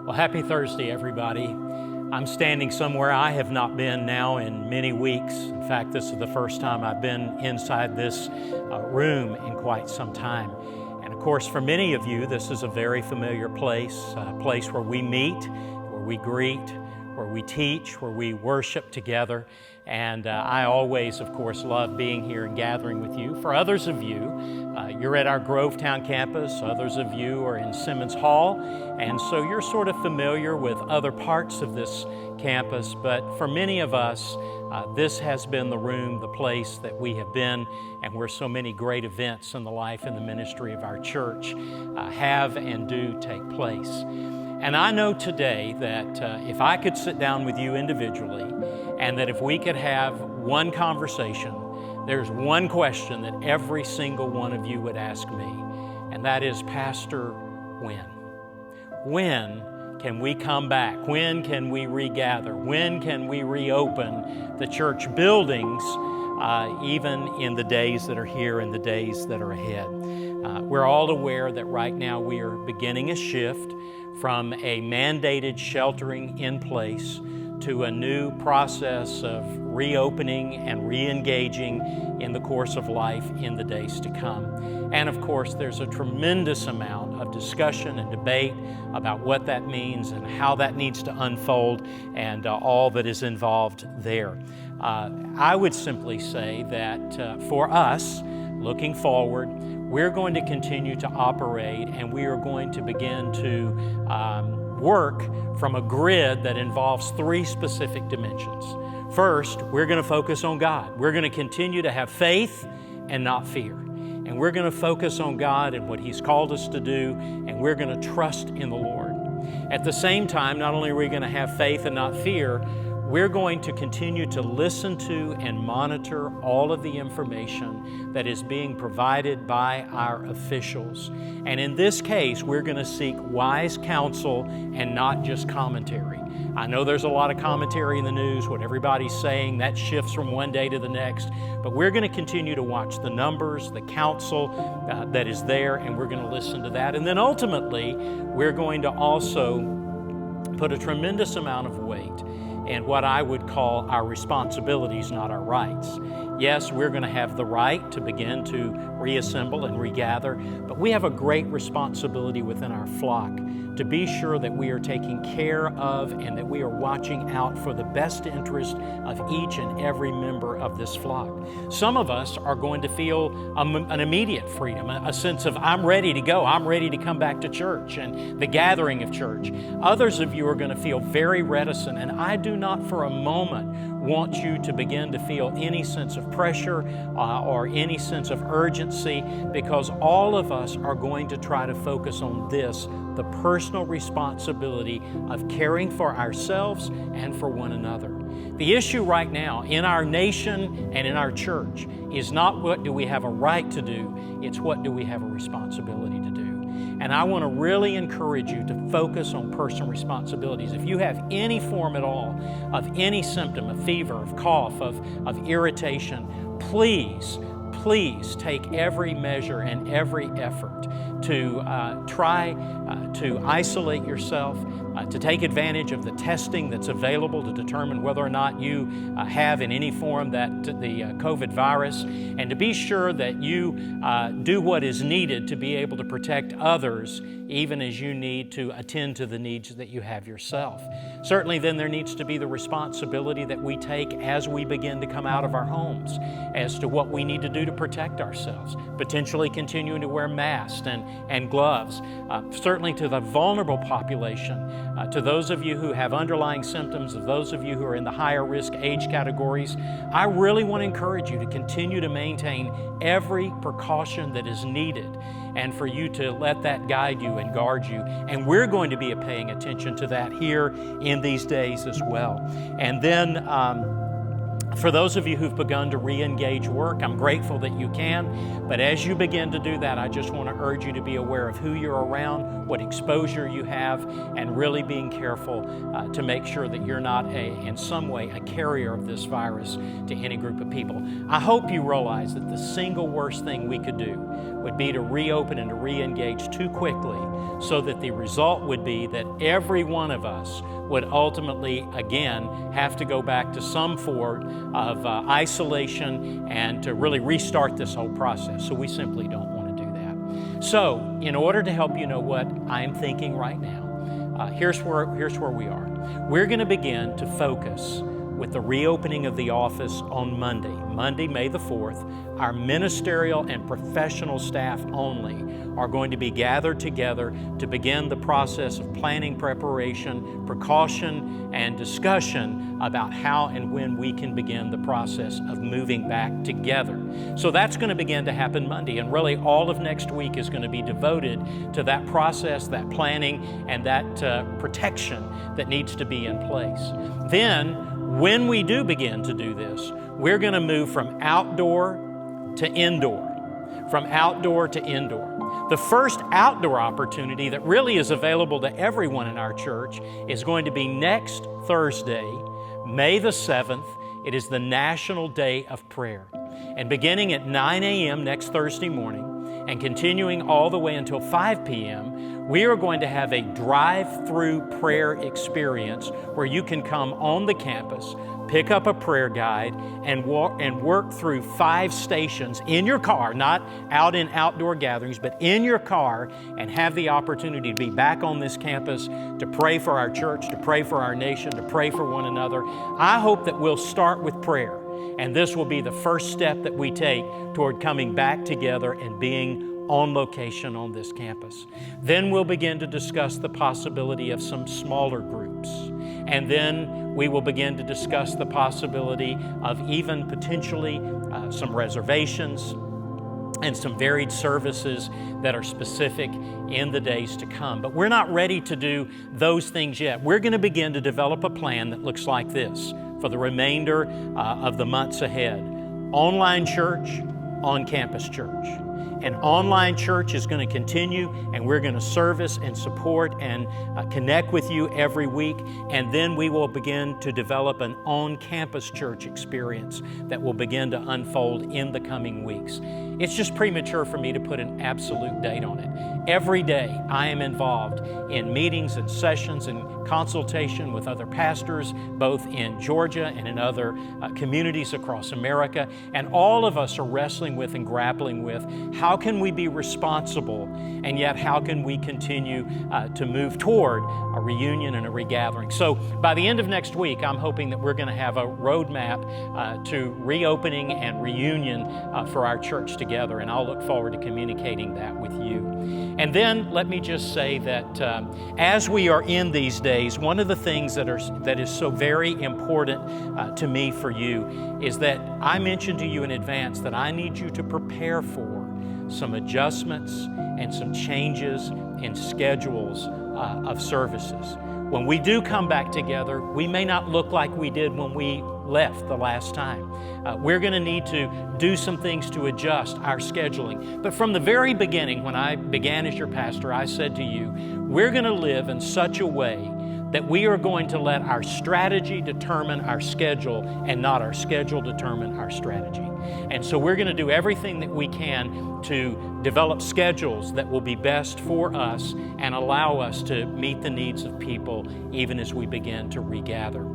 Well, happy Thursday, everybody. I'm standing somewhere I have not been now in many weeks. In fact, this is the first time I've been inside this room in quite some time. And of course, for many of you, this is a very familiar place, a place where we meet, where we greet, where we teach, where we worship together. And I always, of course, love being here and gathering with you. For others of you, you're at our Grovetown campus. Others of you are in Simmons Hall. And so you're sort of familiar with other parts of this campus. But for many of us, this has been the room, the place that we have been, and where so many great events in the life and the ministry of our church have and do take place. And I know today that if I could sit down with you individually, and that if we could have one conversation, there's one question that every single one of you would ask me, and that is, Pastor, when? When can we come back? When can we regather? When can we reopen the church buildings, even in the days that are here and the days that are ahead? We're all aware that right now we are beginning a shift from a mandated sheltering in place to a new process of reopening and re-engaging in the course of life in the days to come. And of course, there's a tremendous amount of discussion and debate about what that means and how that needs to unfold and all that is involved there. I would simply say that for us, looking forward, we're going to continue to operate, and we are going to begin to work from a grid that involves three specific dimensions. First, we're going to focus on God. We're going to continue to have faith and not fear. And we're going to focus on God and what He's called us to do, and we're going to trust in the Lord. At the same time, not only are we going to have faith and not fear, we're going to continue to listen to and monitor all of the information that is being provided by our officials. And in this case, we're going to seek wise counsel and not just commentary. I know there's a lot of commentary in the news, what everybody's saying, that shifts from one day to the next, but we're going to continue to watch the numbers, the counsel that is there, and we're going to listen to that. And then ultimately, we're going to also put a tremendous amount of weight and what I would call our responsibilities, not our rights. Yes, we're going to have the right to begin to reassemble and regather, but we have a great responsibility within our flock to be sure that we are taking care of and that we are watching out for the best interest of each and every member of this flock. Some of us are going to feel an immediate freedom, a sense of, I'm ready to go, I'm ready to come back to church and the gathering of church. Others of you are going to feel very reticent, and I do not for a moment want you to begin to feel any sense of pressure or any sense of urgency, because all of us are going to try to focus on this, the personal responsibility of caring for ourselves and for one another. The issue right now in our nation and in our church is not what do we have a right to do, it's what do we have a responsibility to do. And I want to really encourage you to focus on personal responsibilities. If you have any form at all of any symptom, of fever, of cough, of irritation, please take every measure and every effort to try to isolate yourself, to take advantage of the testing that's available to determine whether or not you have in any form that the COVID virus, and to be sure that you do what is needed to be able to protect others, even as you need to attend to the needs that you have yourself. Certainly then there needs to be the responsibility that we take as we begin to come out of our homes as to what we need to do to protect ourselves, potentially continuing to wear masks and gloves, certainly to the vulnerable population, to those of you who have underlying symptoms, of those of you who are in the higher risk age categories. I really want to encourage you to continue to maintain every precaution that is needed, and for you to let that guide you and guard you. And we're going to be paying attention to that here in these days as well. And then For those of you who've begun to re-engage work, I'm grateful that you can. But as you begin to do that, I just want to urge you to be aware of who you're around, what exposure you have, and really being careful to make sure that you're not, in some way, a carrier of this virus to any group of people. I hope you realize that the single worst thing we could do would be to reopen and to re-engage too quickly, so that the result would be that every one of us would ultimately, again, have to go back to some form of isolation and to really restart this whole process. So we simply don't want to do that. So in order to help you know what I'm thinking right now, here's where we are. We're going to begin to focus with the reopening of the office on Monday, May the 4th. Our ministerial and professional staff only are going to be gathered together to begin the process of planning, preparation, precaution, and discussion about how and when we can begin the process of moving back together. So that's going to begin to happen Monday, and really all of next week is going to be devoted to that process, that planning, and that protection that needs to be in place. Then, when we do begin to do this, we're going to move from outdoor to indoor. From outdoor to indoor. The first outdoor opportunity that really is available to everyone in our church is going to be next Thursday, May the 7th. It is the National Day of Prayer. And beginning at 9 a.m. next Thursday morning and continuing all the way until 5 p.m., we are going to have a drive-through prayer experience where you can come on the campus, pick up a prayer guide, and work through 5 stations in your car, not out in outdoor gatherings, but in your car, and have the opportunity to be back on this campus to pray for our church, to pray for our nation, to pray for one another. I hope that we'll start with prayer, and this will be the first step that we take toward coming back together and being on location on this campus. Then we'll begin to discuss the possibility of some smaller groups. And then we will begin to discuss the possibility of even potentially some reservations and some varied services that are specific in the days to come. But we're not ready to do those things yet. We're going to begin to develop a plan that looks like this for the remainder of the months ahead. Online church, on-campus church. And online church is going to continue, and we're going to service and support and connect with you every week. And then we will begin to develop an on-campus church experience that will begin to unfold in the coming weeks. It's just premature for me to put an absolute date on it. Every day I am involved in meetings and sessions and consultation with other pastors, both in Georgia and in other communities across America. And all of us are wrestling with and grappling with how can we be responsible, and yet how can we continue to move toward a reunion and a regathering. So by the end of next week, I'm hoping that we're going to have a roadmap to reopening and reunion for our church together, and I'll look forward to communicating that with you. And then let me just say that as we are in these days, one of the things that is so very important to me for you is that I mentioned to you in advance that I need you to prepare for some adjustments and some changes in schedules of services. When we do come back together, we may not look like we did when we left the last time. We're going to need to do some things to adjust our scheduling. But from the very beginning, when I began as your pastor, I said to you, we're going to live in such a way that we are going to let our strategy determine our schedule and not our schedule determine our strategy. And so we're going to do everything that we can to develop schedules that will be best for us and allow us to meet the needs of people even as we begin to regather.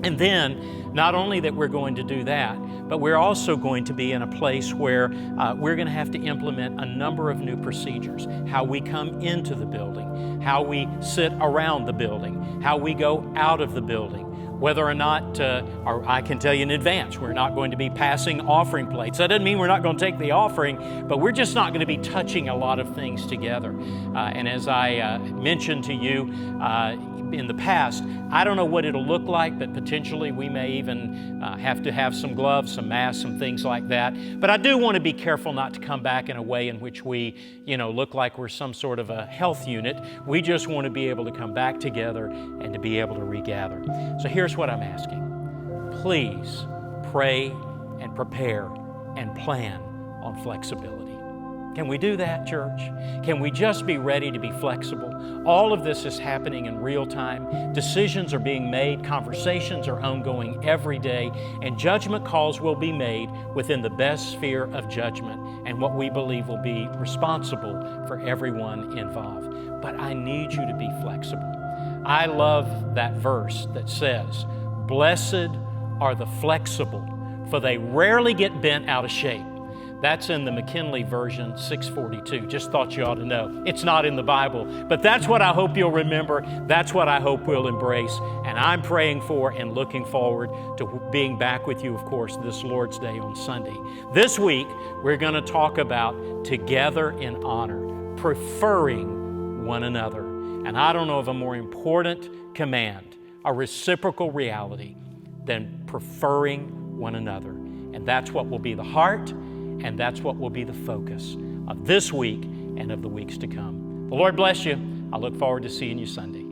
And then, not only that we're going to do that, but we're also going to be in a place where we're going to have to implement a number of new procedures. How we come into the building, how we sit around the building, how we go out of the building. Whether or not, or I can tell you in advance, we're not going to be passing offering plates. That doesn't mean we're not going to take the offering, but we're just not going to be touching a lot of things together. And as I mentioned to you in the past, I don't know what it'll look like, but potentially we may even have to have some gloves, some masks, some things like that. But I do want to be careful not to come back in a way in which we, look like we're some sort of a health unit. We just want to be able to come back together and to be able to regather. So here's what I'm asking. Please pray and prepare and plan on flexibility. Can we do that, church? Can we just be ready to be flexible? All of this is happening in real time. Decisions are being made, conversations are ongoing every day, and judgment calls will be made within the best sphere of judgment and what we believe will be responsible for everyone involved. But I need you to be flexible. I love that verse that says, "Blessed are the flexible, for they rarely get bent out of shape." That's in the McKinley version, 642. Just thought you ought to know. It's not in the Bible, but that's what I hope you'll remember. That's what I hope we'll embrace. And I'm praying for and looking forward to being back with you, of course, this Lord's Day on Sunday. This week, we're going to talk about together in honor, preferring one another. And I don't know of a more important command, a reciprocal reality, than preferring one another. And that's what will be the heart, and that's what will be the focus of this week and of the weeks to come. The Lord bless you. I look forward to seeing you Sunday.